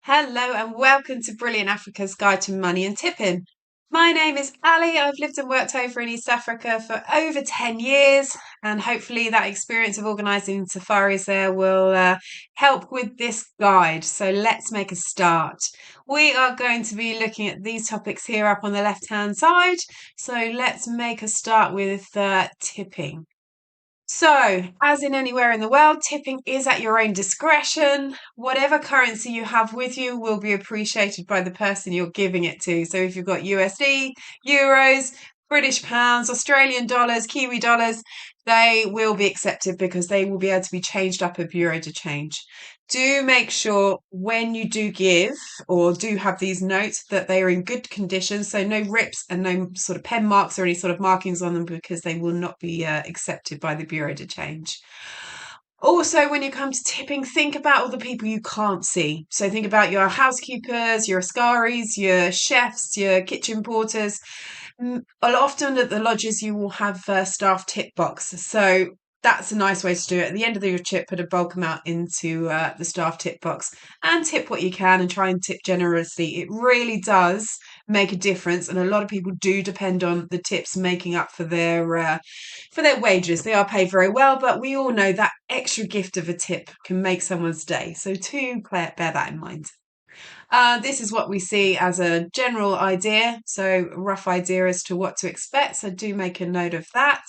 Hello and welcome to Brilliant Africa's Guide to Money and Tipping. My name is Ali. I've lived and worked over in East Africa for over 10 years, and hopefully that experience of organising safaris there will help with this guide. So let's make a start. We are going to be looking at these topics here up on the left-hand side. So let's make a start with tipping. So, as in anywhere in the world, tipping is at your own discretion. Whatever currency you have with you will be appreciated by the person you're giving it to. So, if you've got USD, euros, British pounds, Australian dollars, Kiwi dollars, they will be accepted because they will be able to be changed up at Bureau de Change. Do make sure when you do give or do have these notes that they are in good condition. So no rips and no sort of pen marks or any sort of markings on them because they will not be accepted by the Bureau de Change. Also, when you come to tipping, think about all the people you can't see. So think about your housekeepers, your askaris, your chefs, your kitchen porters. Often at the lodges, you will have staff tip box. So that's a nice way to do it. At the end of your trip, put a bulk amount into the staff tip box and tip what you can and try and tip generously. It really does make a difference, and a lot of people do depend on the tips making up for their wages. They are paid very well, but we all know that extra gift of a tip can make someone's day. So to bear that in mind. This is what we see as a general idea, so a rough idea as to what to expect. So do make a note of that.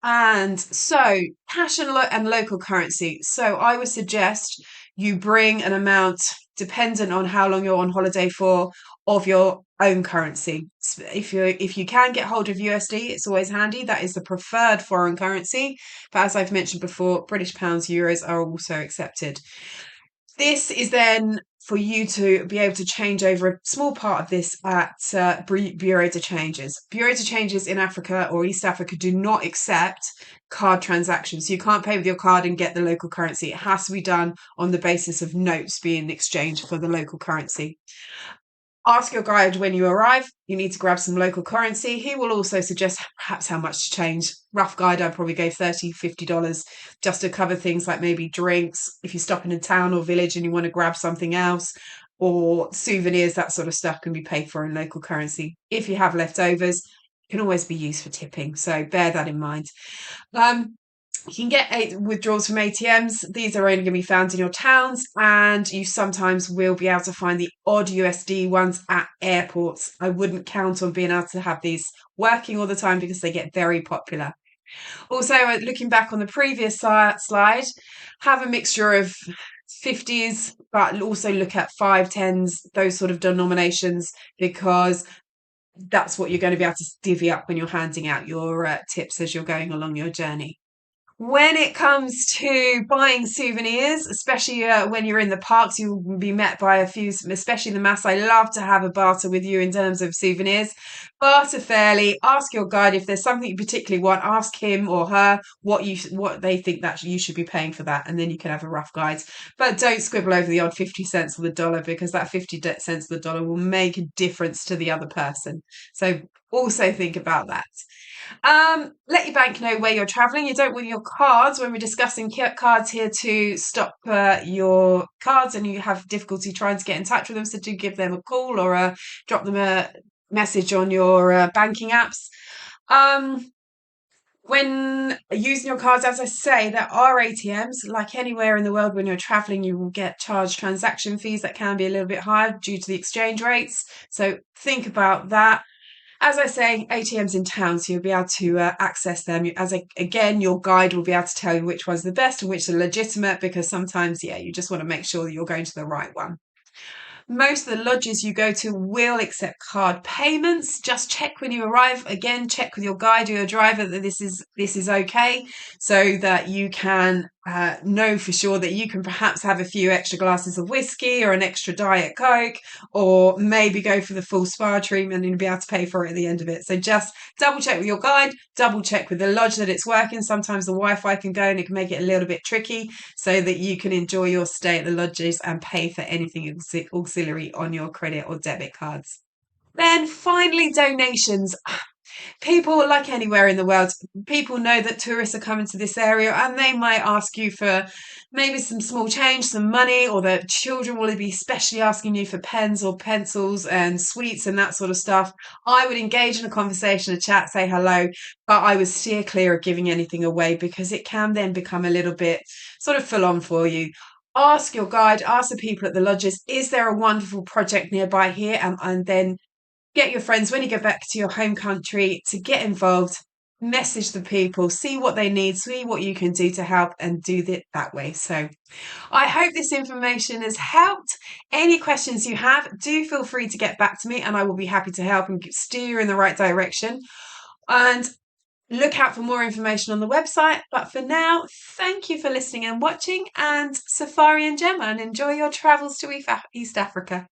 And so, cash and local currency. So, I would suggest you bring an amount dependent on how long you're on holiday for of your own currency. If you can get hold of USD, it's always handy. That is the preferred foreign currency. But as I've mentioned before, British pounds, euros are also accepted. This is then for you to be able to change over a small part of this at Bureau de Changes. Bureau de Changes in Africa or East Africa do not accept card transactions. So you can't pay with your card and get the local currency. It has to be done on the basis of notes being exchanged for the local currency. Ask your guide when you arrive. You need to grab some local currency. He will also suggest perhaps how much to change. Rough guide, I'd probably go $30, $50 just to cover things like maybe drinks. If you stop in a town or village and you want to grab something else, or souvenirs, that sort of stuff can be paid for in local currency. If you have leftovers, it can always be used for tipping. So bear that in mind. You can get withdrawals from ATMs. These are only going to be found in your towns, and you sometimes will be able to find the odd USD ones at airports. I wouldn't count on being able to have these working all the time because they get very popular. Also, looking back on the previous slide, have a mixture of 50s, but also look at 5, 10s, those sort of denominations, because that's what you're going to be able to divvy up when you're handing out your tips as you're going along your journey. When it comes to buying souvenirs, especially when you're in the parks, you'll be met by a few, especially the Maasai love to have a barter with you in terms of souvenirs. Barter fairly. Ask your guide if there's something you particularly want. Ask him or her what they think that you should be paying for that, and then you can have a rough guide. But don't squibble over the odd 50 cents of the dollar, because that 50 cents of the dollar will make a difference to the other person. So also think about that. Let your bank know where you're traveling. You don't want your cards, when we're discussing cards here, to stop your cards and you have difficulty trying to get in touch with them. So do give them a call or drop them a message on your banking apps. When using your cards, as I say, there are ATMs. Like anywhere in the world, when you're traveling, you will get charged transaction fees that can be a little bit higher due to the exchange rates. So think about that. As I say, ATMs in town, so you'll be able to access them. Again, your guide will be able to tell you which one's the best and which are legitimate, because sometimes, you just want to make sure that you're going to the right one. Most of the lodges you go to will accept card payments. Just check when you arrive. Again, check with your guide or your driver that this is okay, so that you can know for sure that you can perhaps have a few extra glasses of whiskey or an extra Diet Coke, or maybe go for the full spa treatment and be able to pay for it at the end of it. So just double check with your guide, double check with the lodge that it's working. Sometimes the Wi-Fi can go and it can make it a little bit tricky, so that you can enjoy your stay at the lodges and pay for anything auxiliary on your credit or debit cards. Then finally, donations. People, like anywhere in the world, people know that tourists are coming to this area and they might ask you for maybe some small change, some money, or the children will be especially asking you for pens or pencils and sweets and that sort of stuff. I would engage in a conversation, a chat, say hello, but I would steer clear of giving anything away because it can then become a little bit sort of full on for you. Ask your guide, ask the people at the lodges, is there a wonderful project nearby here? And then get your friends when you go back to your home country to get involved, message the people, see what they need, see what you can do to help, and do it that way. So I hope this information has helped. Any questions you have, do feel free to get back to me and I will be happy to help and steer you in the right direction. And look out for more information on the website. But for now, thank you for listening and watching, and Safari and Gemma, and enjoy your travels to East Africa.